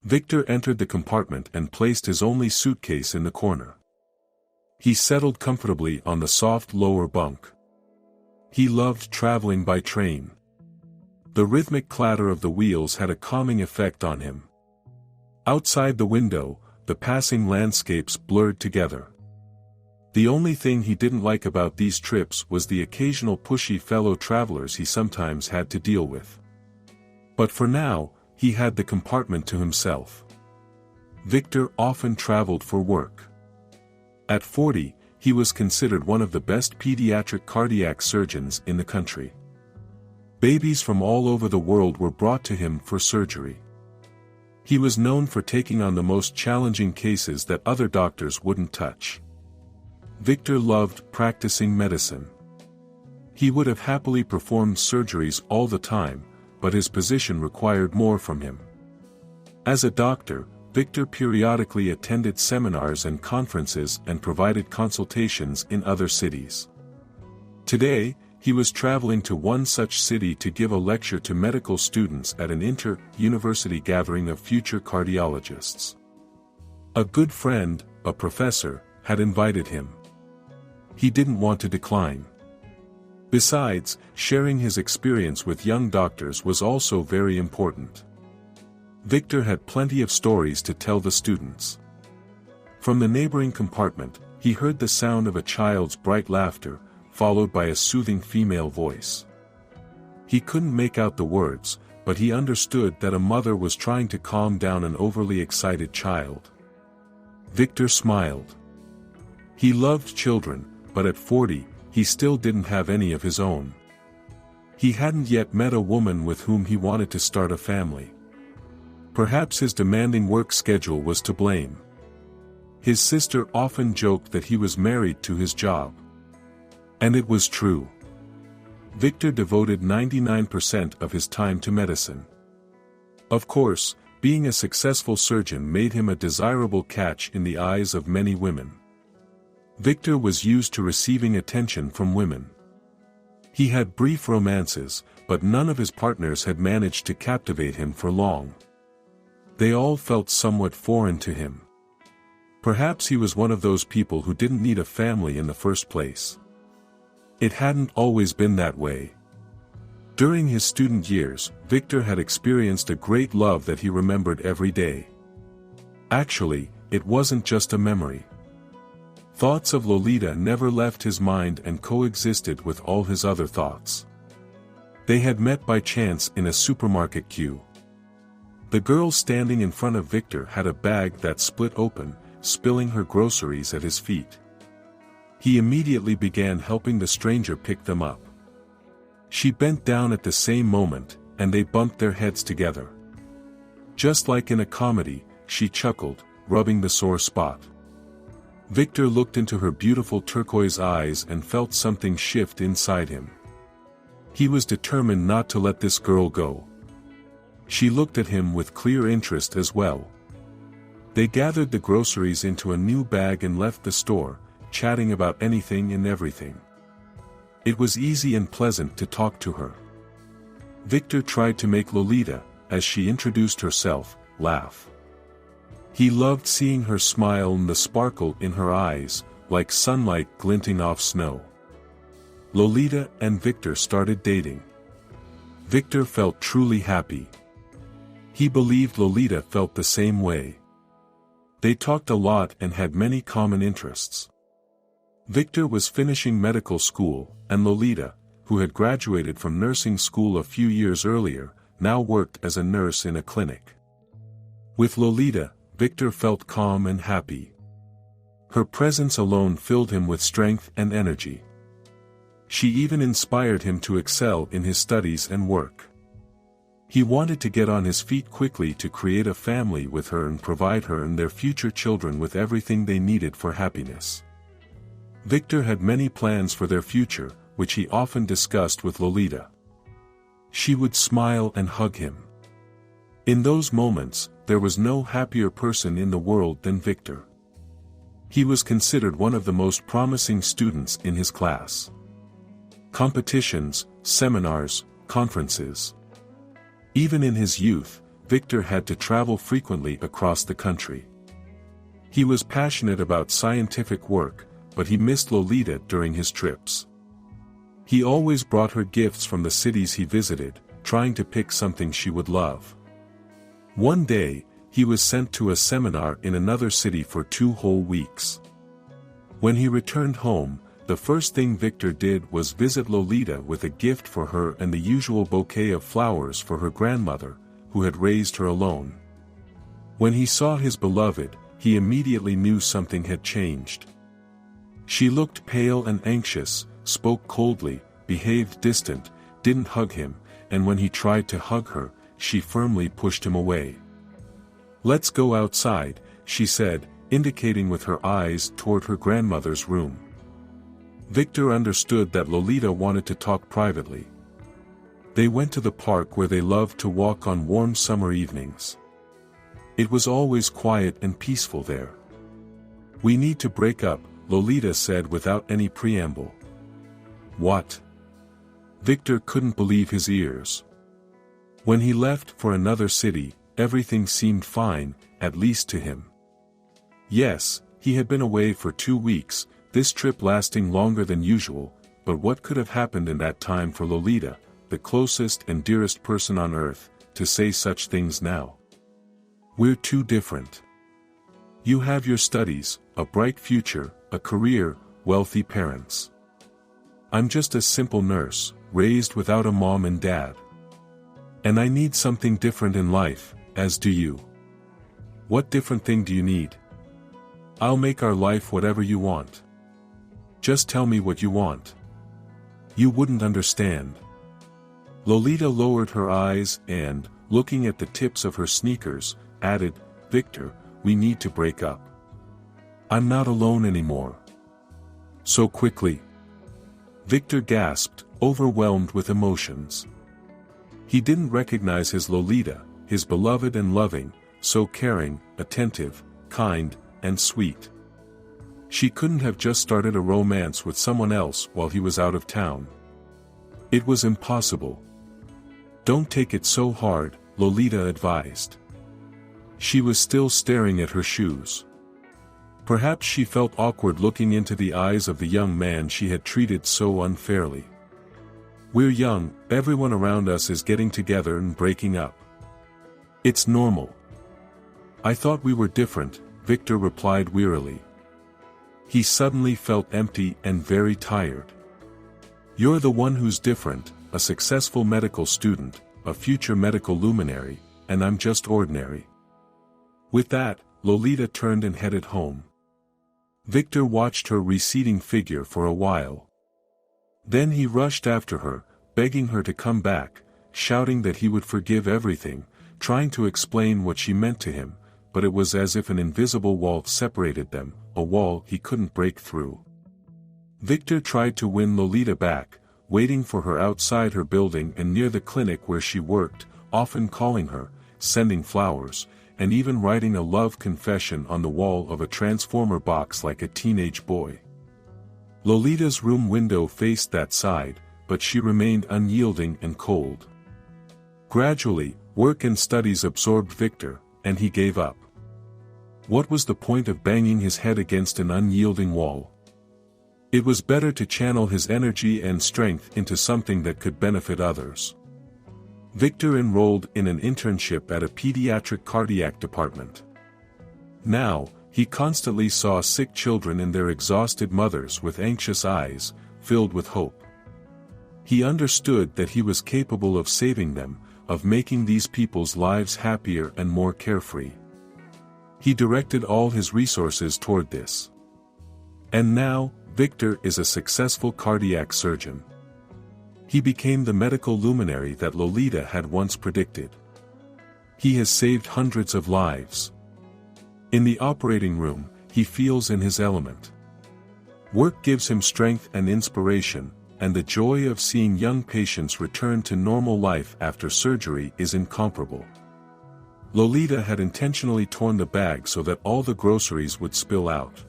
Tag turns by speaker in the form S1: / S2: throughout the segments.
S1: Victor entered the compartment and placed his only suitcase in the corner. He settled comfortably on the soft lower bunk. He loved traveling by train. The rhythmic clatter of the wheels had a calming effect on him. Outside the window, the passing landscapes blurred together. The only thing he didn't like about these trips was the occasional pushy fellow travelers he sometimes had to deal with. But for now, he had the compartment to himself. Victor often traveled for work. At 40, he was considered one of the best pediatric cardiac surgeons in the country. Babies from all over the world were brought to him for surgery. He was known for taking on the most challenging cases that other doctors wouldn't touch. Victor loved practicing medicine. He would have happily performed surgeries all the time, but his position required more from him. As a doctor, Victor periodically attended seminars and conferences and provided consultations in other cities. Today, he was traveling to one such city to give a lecture to medical students at an inter-university gathering of future cardiologists. A good friend, a professor, had invited him. He didn't want to decline. Besides, sharing his experience with young doctors was also very important. Victor had plenty of stories to tell the students. From the neighboring compartment, he heard the sound of a child's bright laughter, followed by a soothing female voice. He couldn't make out the words, but he understood that a mother was trying to calm down an overly excited child. Victor smiled. He loved children, but at 40, he still didn't have any of his own. He hadn't yet met a woman with whom he wanted to start a family. Perhaps his demanding work schedule was to blame. His sister often joked that he was married to his job. And it was true. Victor devoted 99% of his time to medicine. Of course, being a successful surgeon made him a desirable catch in the eyes of many women. Victor was used to receiving attention from women. He had brief romances, but none of his partners had managed to captivate him for long. They all felt somewhat foreign to him. Perhaps he was one of those people who didn't need a family in the first place. It hadn't always been that way. During his student years, Victor had experienced a great love that he remembered every day. Actually, it wasn't just a memory. Thoughts of Lolita never left his mind and coexisted with all his other thoughts. They had met by chance in a supermarket queue. The girl standing in front of Victor had a bag that split open, spilling her groceries at his feet. He immediately began helping the stranger pick them up. She bent down at the same moment, and they bumped their heads together. Just like in a comedy, she chuckled, rubbing the sore spot. Victor looked into her beautiful turquoise eyes and felt something shift inside him. He was determined not to let this girl go. She looked at him with clear interest as well. They gathered the groceries into a new bag and left the store, chatting about anything and everything. It was easy and pleasant to talk to her. Victor tried to make Lolita, as she introduced herself, laugh. He loved seeing her smile and the sparkle in her eyes, like sunlight glinting off snow. Lolita and Victor started dating. Victor felt truly happy. He believed Lolita felt the same way. They talked a lot and had many common interests. Victor was finishing medical school, and Lolita, who had graduated from nursing school a few years earlier, now worked as a nurse in a clinic. With Lolita, Victor felt calm and happy. Her presence alone filled him with strength and energy. She even inspired him to excel in his studies and work. He wanted to get on his feet quickly to create a family with her and provide her and their future children with everything they needed for happiness. Victor had many plans for their future, which he often discussed with Lolita. She would smile and hug him. In those moments, there was no happier person in the world than Victor. He was considered one of the most promising students in his class. Competitions, seminars, conferences. Even in his youth, Victor had to travel frequently across the country. He was passionate about scientific work, but he missed Lolita during his trips. He always brought her gifts from the cities he visited, trying to pick something she would love. One day, he was sent to a seminar in another city for 2 whole weeks. When he returned home, the first thing Victor did was visit Lolita with a gift for her and the usual bouquet of flowers for her grandmother, who had raised her alone. When he saw his beloved, he immediately knew something had changed. She looked pale and anxious, spoke coldly, behaved distant, didn't hug him, and when he tried to hug her, she firmly pushed him away. "Let's go outside," she said, indicating with her eyes toward her grandmother's room. Victor understood that Lolita wanted to talk privately. They went to the park where they loved to walk on warm summer evenings. It was always quiet and peaceful there. "We need to break up," Lolita said without any preamble. "What?" Victor couldn't believe his ears. When he left for another city, everything seemed fine, at least to him. Yes, he had been away for 2 weeks, this trip lasting longer than usual, but what could have happened in that time for Lolita, the closest and dearest person on earth, to say such things now? "We're too different. You have your studies, a bright future, a career, wealthy parents. I'm just a simple nurse, raised without a mom and dad. And I need something different in life, as do you. What different thing do you need? I'll make our life whatever you want. Just tell me what you want." "You wouldn't understand." Lolita lowered her eyes and, looking at the tips of her sneakers, added, "Victor, we need to break up. I'm not alone anymore." "So quickly?" Victor gasped, overwhelmed with emotions. He didn't recognize his Lolita, his beloved and loving, so caring, attentive, kind, and sweet. She couldn't have just started a romance with someone else while he was out of town. It was impossible. "Don't take it so hard," Lolita advised. She was still staring at her shoes. Perhaps she felt awkward looking into the eyes of the young man she had treated so unfairly. "We're young, everyone around us is getting together and breaking up. It's normal." "I thought we were different," Victor replied wearily. He suddenly felt empty and very tired. "You're the one who's different, a successful medical student, a future medical luminary, and I'm just ordinary." With that, Lolita turned and headed home. Victor watched her receding figure for a while. Then he rushed after her, begging her to come back, shouting that he would forgive everything, trying to explain what she meant to him, but it was as if an invisible wall separated them, a wall he couldn't break through. Victor tried to win Lolita back, waiting for her outside her building and near the clinic where she worked, often calling her, sending flowers, and even writing a love confession on the wall of a transformer box like a teenage boy. Lolita's room window faced that side, but she remained unyielding and cold. Gradually, work and studies absorbed Victor, and he gave up. What was the point of banging his head against an unyielding wall? It was better to channel his energy and strength into something that could benefit others. Victor enrolled in an internship at a pediatric cardiac department. Now, he constantly saw sick children and their exhausted mothers with anxious eyes, filled with hope. He understood that he was capable of saving them, of making these people's lives happier and more carefree. He directed all his resources toward this. And now, Victor is a successful cardiac surgeon. He became the medical luminary that Lolita had once predicted. He has saved hundreds of lives. In the operating room, he feels in his element. Work gives him strength and inspiration, and the joy of seeing young patients return to normal life after surgery is incomparable. Lolita had intentionally torn the bag so that all the groceries would spill out.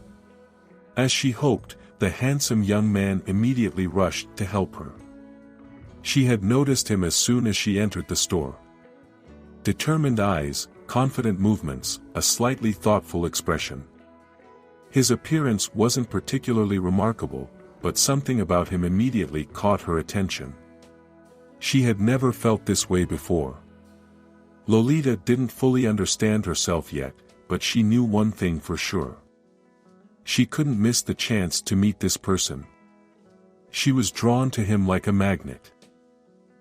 S1: As she hoped, the handsome young man immediately rushed to help her. She had noticed him as soon as she entered the store. Determined eyes, confident movements, a slightly thoughtful expression. His appearance wasn't particularly remarkable, but something about him immediately caught her attention. She had never felt this way before. Lolita didn't fully understand herself yet, but she knew one thing for sure. She couldn't miss the chance to meet this person. She was drawn to him like a magnet.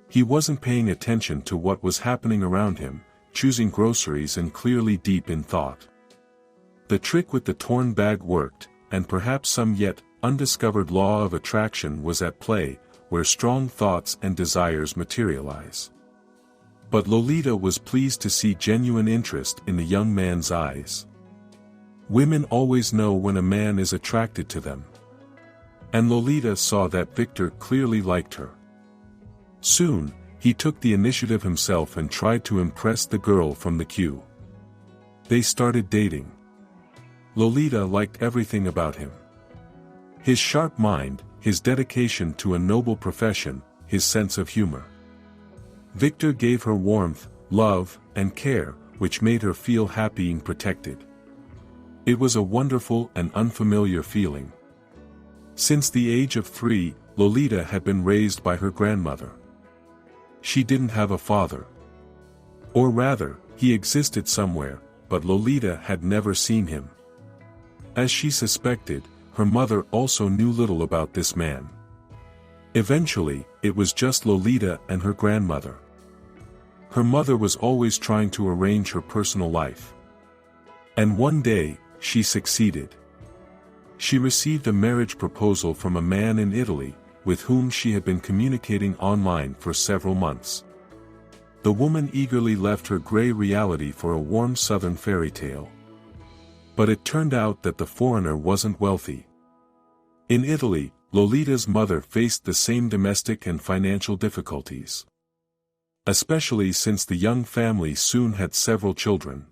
S1: He wasn't paying attention to what was happening around him, choosing groceries and clearly deep in thought. The trick with the torn bag worked, and perhaps some yet undiscovered law of attraction was at play, where strong thoughts and desires materialize. But Lolita was pleased to see genuine interest in the young man's eyes. Women always know when a man is attracted to them. And Lolita saw that Victor clearly liked her. Soon, he took the initiative himself and tried to impress the girl from the queue. They started dating. Lolita liked everything about him. His sharp mind, his dedication to a noble profession, his sense of humor. Victor gave her warmth, love, and care, which made her feel happy and protected. It was a wonderful and unfamiliar feeling. Since the age of 3, Lolita had been raised by her grandmother. She didn't have a father. Or rather, he existed somewhere, but Lolita had never seen him. As she suspected, her mother also knew little about this man. Eventually, it was just Lolita and her grandmother. Her mother was always trying to arrange her personal life. And one day, she succeeded. She received a marriage proposal from a man in Italy, with whom she had been communicating online for several months. The woman eagerly left her gray reality for a warm southern fairy tale. But it turned out that the foreigner wasn't wealthy. In Italy, Lolita's mother faced the same domestic and financial difficulties. Especially since the young family soon had several children.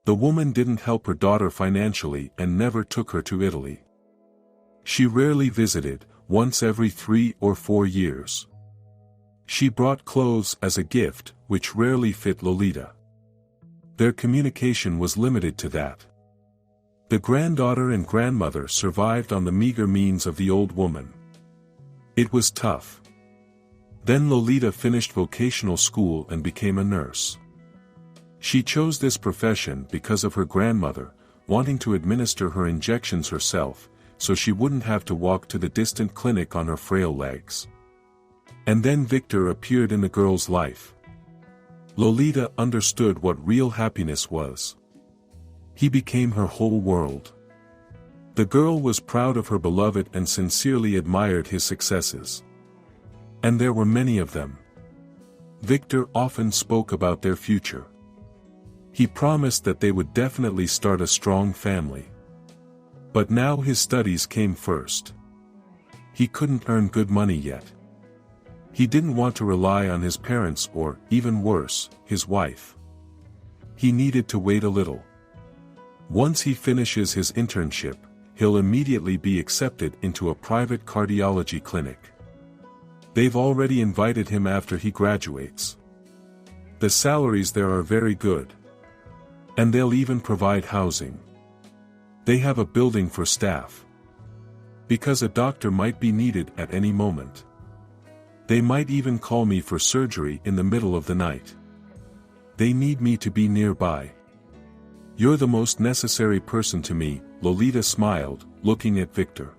S1: The woman didn't help her daughter financially and never took her to Italy. She rarely visited, once every 3 or 4 years. She brought clothes as a gift, which rarely fit Lolita. Their communication was limited to that. The granddaughter and grandmother survived on the meager means of the old woman. It was tough. Then Lolita finished vocational school and became a nurse. She chose this profession because of her grandmother, wanting to administer her injections herself, so she wouldn't have to walk to the distant clinic on her frail legs. And then Victor appeared in the girl's life. Lolita understood what real happiness was. He became her whole world. The girl was proud of her beloved and sincerely admired his successes. And there were many of them. Victor often spoke about their future. He promised that they would definitely start a strong family. But now his studies came first. He couldn't earn good money yet. He didn't want to rely on his parents or, even worse, his wife. He needed to wait a little. Once he finishes his internship, he'll immediately be accepted into a private cardiology clinic. They've already invited him after he graduates. The salaries there are very good. And they'll even provide housing. They have a building for staff. Because a doctor might be needed at any moment. They might even call me for surgery in the middle of the night. They need me to be nearby. You're the most necessary person to me, Lolita smiled, looking at Victor.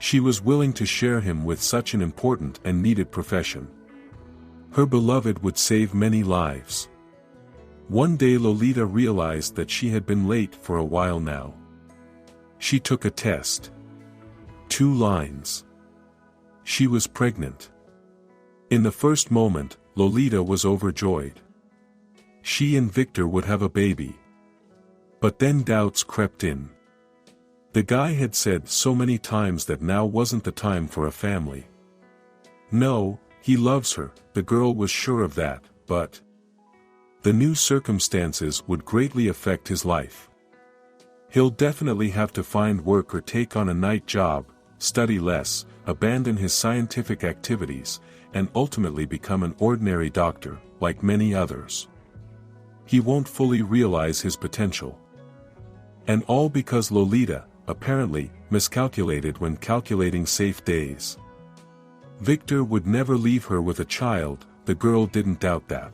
S1: She was willing to share him with such an important and needed profession. Her beloved would save many lives. One day Lolita realized that she had been late for a while now. She took a test. 2 lines. She was pregnant. In the first moment, Lolita was overjoyed. She and Victor would have a baby. But then doubts crept in. The guy had said so many times that now wasn't the time for a family. No, he loves her, the girl was sure of that, but the new circumstances would greatly affect his life. He'll definitely have to find work or take on a night job, study less, abandon his scientific activities, and ultimately become an ordinary doctor, like many others. He won't fully realize his potential. And all because Lolita, apparently, miscalculated when calculating safe days. Victor would never leave her with a child, the girl didn't doubt that.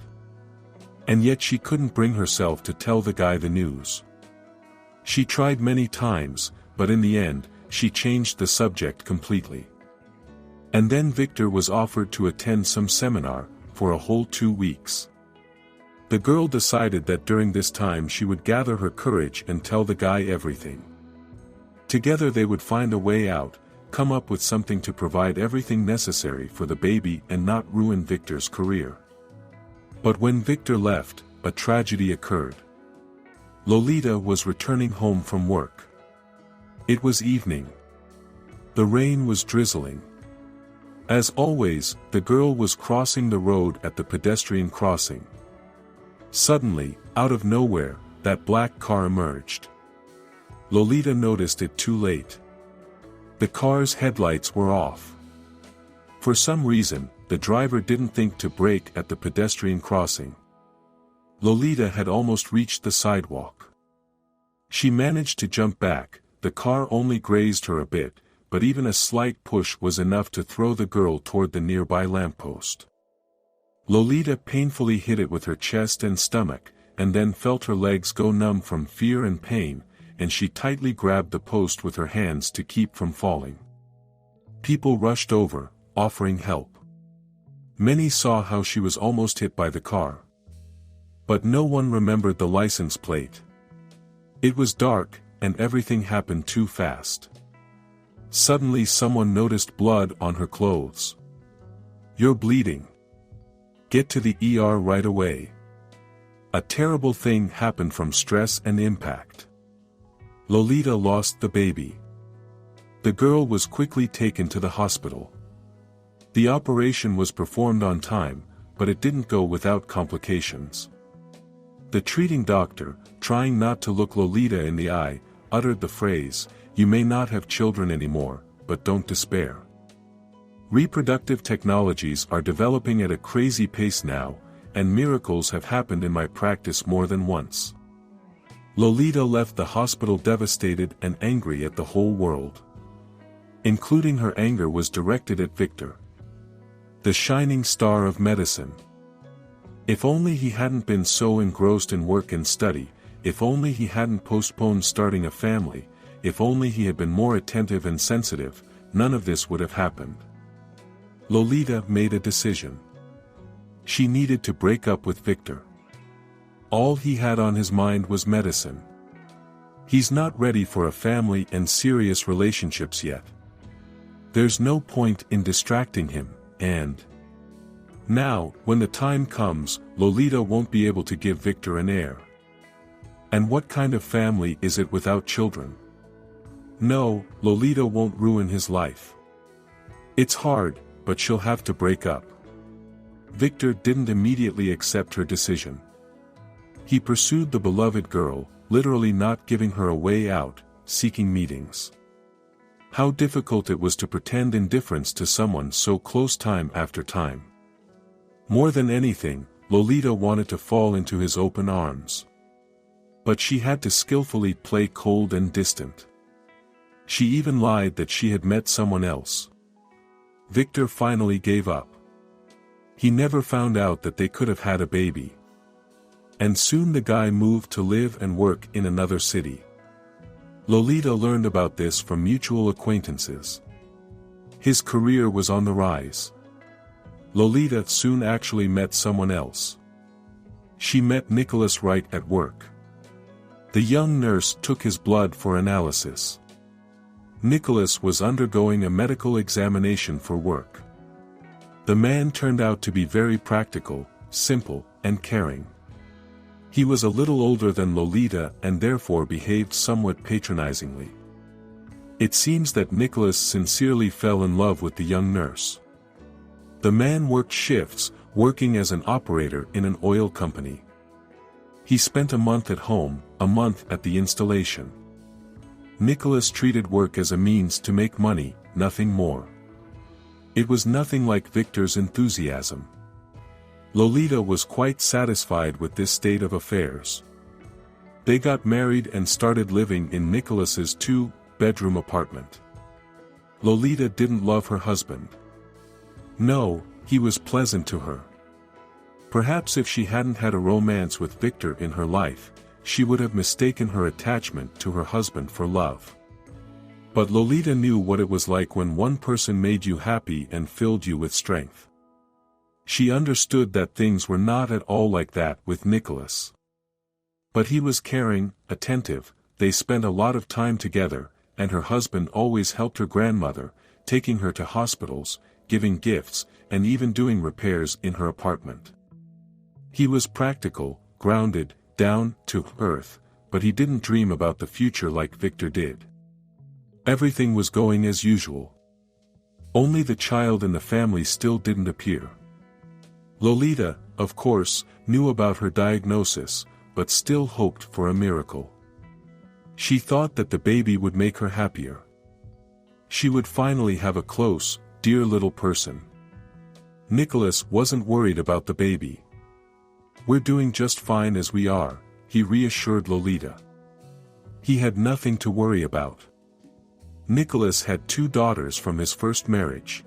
S1: And yet she couldn't bring herself to tell the guy the news. She tried many times, but in the end, she changed the subject completely. And then Victor was offered to attend some seminar, for a whole 2 weeks. The girl decided that during this time she would gather her courage and tell the guy everything. Together they would find a way out, come up with something to provide everything necessary for the baby and not ruin Victor's career. But when Victor left, a tragedy occurred. Lolita was returning home from work. It was evening. The rain was drizzling. As always, the girl was crossing the road at the pedestrian crossing. Suddenly, out of nowhere, that black car emerged. Lolita noticed it too late. The car's headlights were off. For some reason, the driver didn't think to brake at the pedestrian crossing. Lolita had almost reached the sidewalk. She managed to jump back, the car only grazed her a bit, but even a slight push was enough to throw the girl toward the nearby lamppost. Lolita painfully hit it with her chest and stomach, and then felt her legs go numb from fear and pain, and she tightly grabbed the post with her hands to keep from falling. People rushed over, offering help. Many saw how she was almost hit by the car. But no one remembered the license plate. It was dark, and everything happened too fast. Suddenly someone noticed blood on her clothes. "You're bleeding. Get to the ER right away." A terrible thing happened from stress and impact. Lolita lost the baby. The girl was quickly taken to the hospital. The operation was performed on time, but it didn't go without complications. The treating doctor, trying not to look Lolita in the eye, uttered the phrase, "You may not have children anymore, but don't despair." Reproductive technologies are developing at a crazy pace now, and miracles have happened in my practice more than once. Lolita left the hospital devastated and angry at the whole world. Including her anger was directed at Victor, the shining star of medicine. If only he hadn't been so engrossed in work and study, if only he hadn't postponed starting a family, if only he had been more attentive and sensitive, none of this would have happened. Lolita made a decision. She needed to break up with Victor. All he had on his mind was medicine. He's not ready for a family and serious relationships yet. There's no point in distracting him, and now, when the time comes, Lolita won't be able to give Victor an heir. And what kind of family is it without children? No, Lolita won't ruin his life. It's hard, but she'll have to break up. Victor didn't immediately accept her decision. He pursued the beloved girl, literally not giving her a way out, seeking meetings. How difficult it was to pretend indifference to someone so close time after time. More than anything, Lolita wanted to fall into his open arms. But she had to skillfully play cold and distant. She even lied that she had met someone else. Victor finally gave up. He never found out that they could have had a baby. And soon the guy moved to live and work in another city. Lolita learned about this from mutual acquaintances. His career was on the rise. Lolita soon actually met someone else. She met Nicholas right at work. The young nurse took his blood for analysis. Nicholas was undergoing a medical examination for work. The man turned out to be very practical, simple, and caring. He was a little older than Lolita and therefore behaved somewhat patronizingly. It seems that Nicholas sincerely fell in love with the young nurse. The man worked shifts, working as an operator in an oil company. He spent a month at home, a month at the installation. Nicholas treated work as a means to make money, nothing more. It was nothing like Victor's enthusiasm. Lolita was quite satisfied with this state of affairs. They got married and started living in Nicholas's two-bedroom apartment. Lolita didn't love her husband. No, he was pleasant to her. Perhaps if she hadn't had a romance with Victor in her life, she would have mistaken her attachment to her husband for love. But Lolita knew what it was like when one person made you happy and filled you with strength. She understood that things were not at all like that with Nicholas. But he was caring, attentive, they spent a lot of time together, and her husband always helped her grandmother, taking her to hospitals, giving gifts, and even doing repairs in her apartment. He was practical, grounded, down to earth, but he didn't dream about the future like Victor did. Everything was going as usual. Only the child in the family still didn't appear. Lolita, of course, knew about her diagnosis, but still hoped for a miracle. She thought that the baby would make her happier. She would finally have a close, dear little person. Nicholas wasn't worried about the baby. "We're doing just fine as we are," he reassured Lolita. He had nothing to worry about. Nicholas had 2 daughters from his first marriage.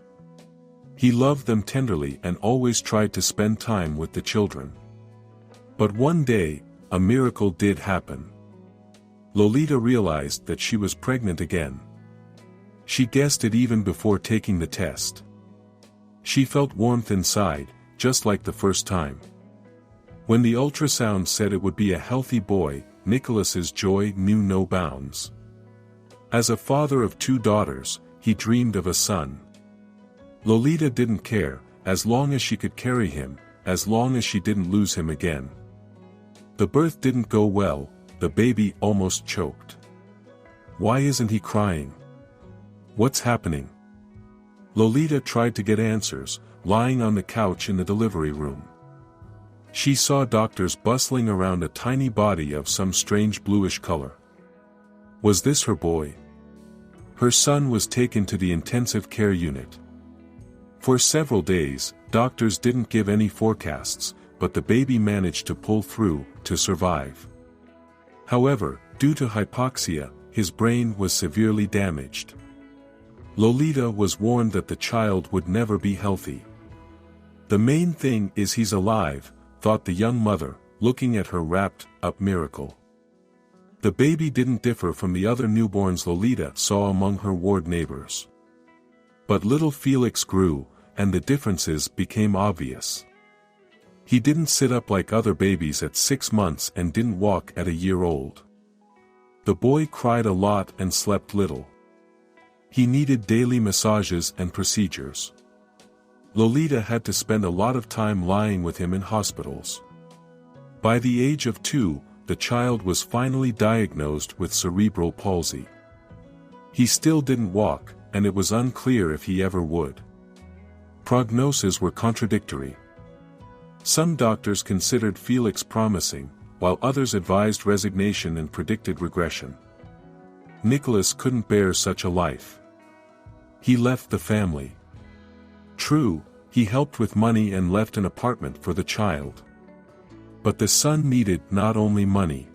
S1: He loved them tenderly and always tried to spend time with the children. But one day, a miracle did happen. Lolita realized that she was pregnant again. She guessed it even before taking the test. She felt warmth inside, just like the first time. When the ultrasound said it would be a healthy boy, Nicholas's joy knew no bounds. As a father of 2 daughters, he dreamed of a son. Lolita didn't care, as long as she could carry him, as long as she didn't lose him again. The birth didn't go well, the baby almost choked. Why isn't he crying? What's happening? Lolita tried to get answers, lying on the couch in the delivery room. She saw doctors bustling around a tiny body of some strange bluish color. Was this her boy? Her son was taken to the intensive care unit. For several days, doctors didn't give any forecasts, but the baby managed to pull through, to survive. However, due to hypoxia, his brain was severely damaged. Lolita was warned that the child would never be healthy. "The main thing is he's alive," thought the young mother, looking at her wrapped-up miracle. The baby didn't differ from the other newborns Lolita saw among her ward neighbors. But little Felix grew, and the differences became obvious. He didn't sit up like other babies at 6 months and didn't walk at a year old. The boy cried a lot and slept little. He needed daily massages and procedures. Lolita had to spend a lot of time lying with him in hospitals. By the age of 2, the child was finally diagnosed with cerebral palsy. He still didn't walk, and it was unclear if he ever would. Prognoses were contradictory. Some doctors considered Felix promising, while others advised resignation and predicted regression. Nicholas couldn't bear such a life. He left the family. True, he helped with money and left an apartment for the child. But the son needed not only money.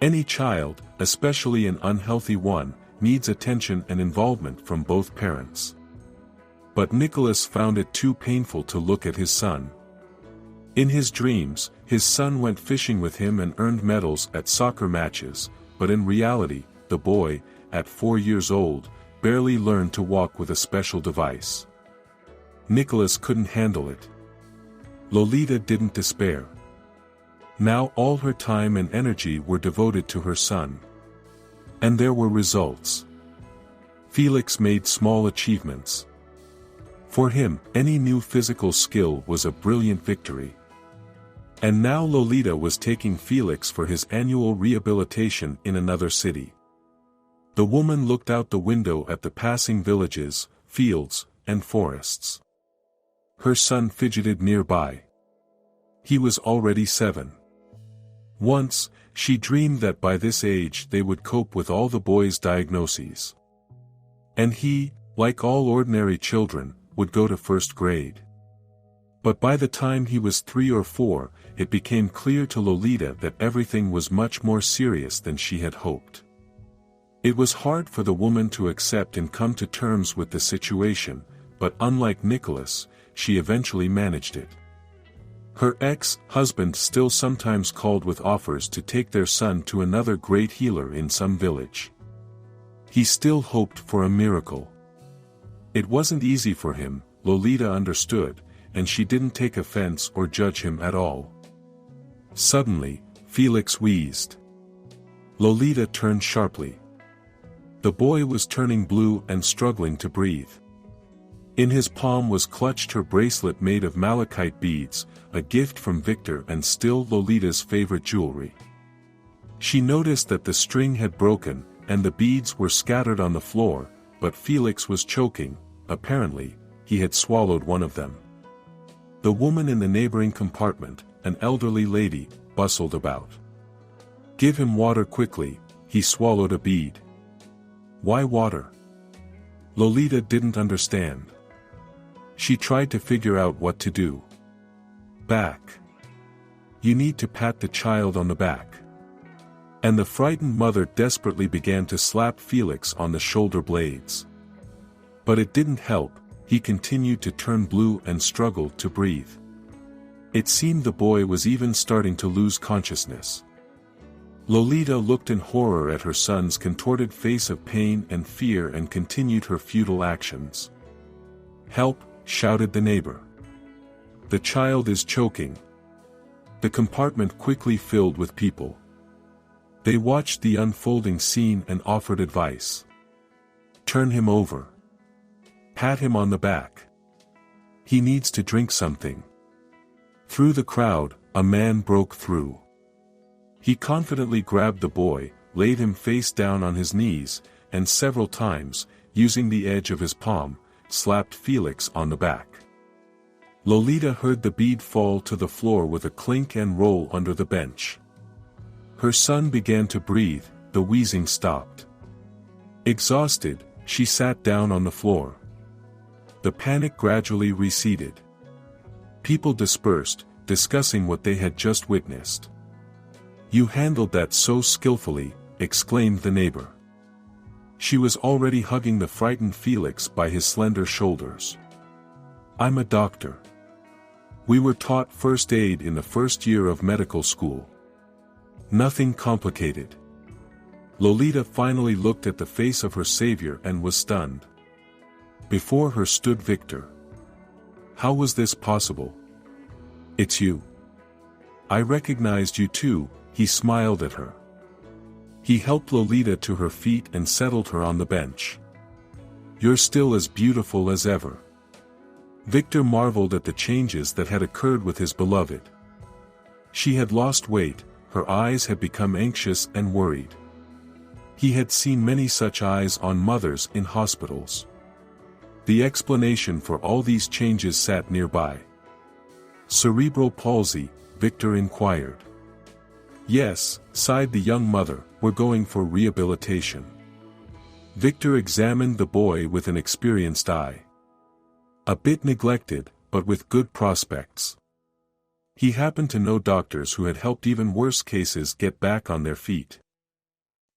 S1: Any child, especially an unhealthy one, needs attention and involvement from both parents. But Nicholas found it too painful to look at his son. In his dreams, his son went fishing with him and earned medals at soccer matches, but in reality, the boy, at 4 years old, barely learned to walk with a special device. Nicholas couldn't handle it. Lolita didn't despair. Now all her time and energy were devoted to her son. And there were results. Felix made small achievements. For him, any new physical skill was a brilliant victory. And now Lolita was taking Felix for his annual rehabilitation in another city. The woman looked out the window at the passing villages, fields, and forests. Her son fidgeted nearby. He was already 7. Once, she dreamed that by this age they would cope with all the boy's diagnoses. And he, like all ordinary children, would go to 1st grade. But by the time he was 3 or 4, it became clear to Lolita that everything was much more serious than she had hoped. It was hard for the woman to accept and come to terms with the situation, but unlike Nicholas, she eventually managed it. Her ex-husband still sometimes called with offers to take their son to another great healer in some village. He still hoped for a miracle. It wasn't easy for him, Lolita understood, and she didn't take offense or judge him at all. Suddenly, Felix wheezed. Lolita turned sharply. The boy was turning blue and struggling to breathe. In his palm was clutched her bracelet made of malachite beads, a gift from Victor and still Lolita's favorite jewelry. She noticed that the string had broken, and the beads were scattered on the floor, but Felix was choking. Apparently, he had swallowed one of them. The woman in the neighboring compartment, an elderly lady, bustled about. "Give him water quickly," he swallowed a bead. "Why water?" Lolita didn't understand. She tried to figure out what to do. "Back. You need to pat the child on the back." And the frightened mother desperately began to slap Felix on the shoulder blades. But it didn't help, he continued to turn blue and struggled to breathe. It seemed the boy was even starting to lose consciousness. Lolita looked in horror at her son's contorted face of pain and fear and continued her futile actions. "Help!" shouted the neighbor. "The child is choking." The compartment quickly filled with people. They watched the unfolding scene and offered advice. "Turn him over. Pat him on the back. He needs to drink something." Through the crowd, a man broke through. He confidently grabbed the boy, laid him face down on his knees, and several times, using the edge of his palm, slapped Felix on the back. Lolita heard the bead fall to the floor with a clink and roll under the bench. Her son began to breathe, the wheezing stopped. Exhausted, she sat down on the floor. The panic gradually receded. People dispersed, discussing what they had just witnessed. "You handled that so skillfully," exclaimed the neighbor. She was already hugging the frightened Felix by his slender shoulders. "I'm a doctor. We were taught first aid in the first year of medical school. Nothing complicated." Lolita finally looked at the face of her savior and was stunned. Before her stood Victor. "How was this possible?" "It's you. I recognized you too," he smiled at her. He helped Lolita to her feet and settled her on the bench. "You're still as beautiful as ever." Victor marveled at the changes that had occurred with his beloved. She had lost weight, her eyes had become anxious and worried. He had seen many such eyes on mothers in hospitals. The explanation for all these changes sat nearby. "Cerebral palsy?" Victor inquired. "Yes," sighed the young mother, "we're going for rehabilitation." Victor examined the boy with an experienced eye. A bit neglected, but with good prospects. He happened to know doctors who had helped even worse cases get back on their feet.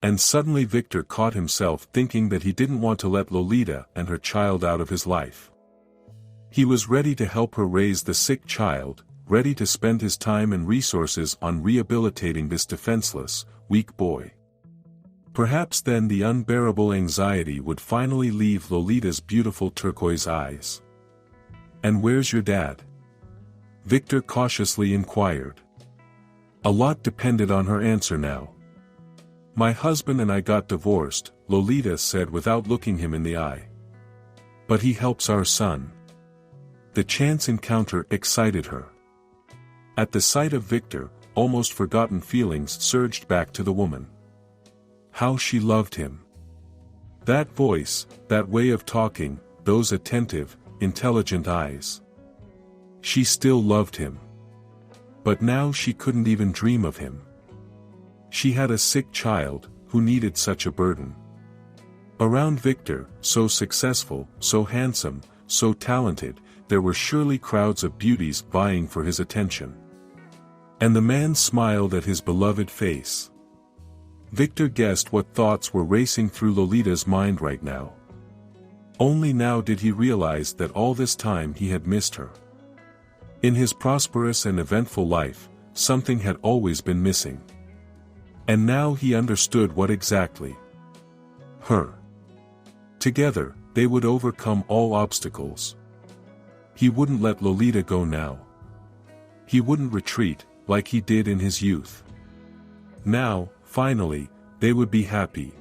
S1: And suddenly Victor caught himself thinking that he didn't want to let Lolita and her child out of his life. He was ready to help her raise the sick child, ready to spend his time and resources on rehabilitating this defenseless, weak boy. Perhaps then the unbearable anxiety would finally leave Lolita's beautiful turquoise eyes. "And where's your dad?" Victor cautiously inquired. A lot depended on her answer now. "My husband and I got divorced," Lolita said without looking him in the eye. "But he helps our son." The chance encounter excited her. At the sight of Victor, almost forgotten feelings surged back to the woman. How she loved him. That voice, that way of talking, those attentive, intelligent eyes. She still loved him. But now she couldn't even dream of him. She had a sick child, who needed such a burden. Around Victor, so successful, so handsome, so talented, there were surely crowds of beauties vying for his attention. And the man smiled at his beloved face. Victor guessed what thoughts were racing through Lolita's mind right now. Only now did he realize that all this time he had missed her. In his prosperous and eventful life, something had always been missing. And now he understood what exactly. Her. Together, they would overcome all obstacles. He wouldn't let Lolita go now. He wouldn't retreat, like he did in his youth. Now, finally, they would be happy.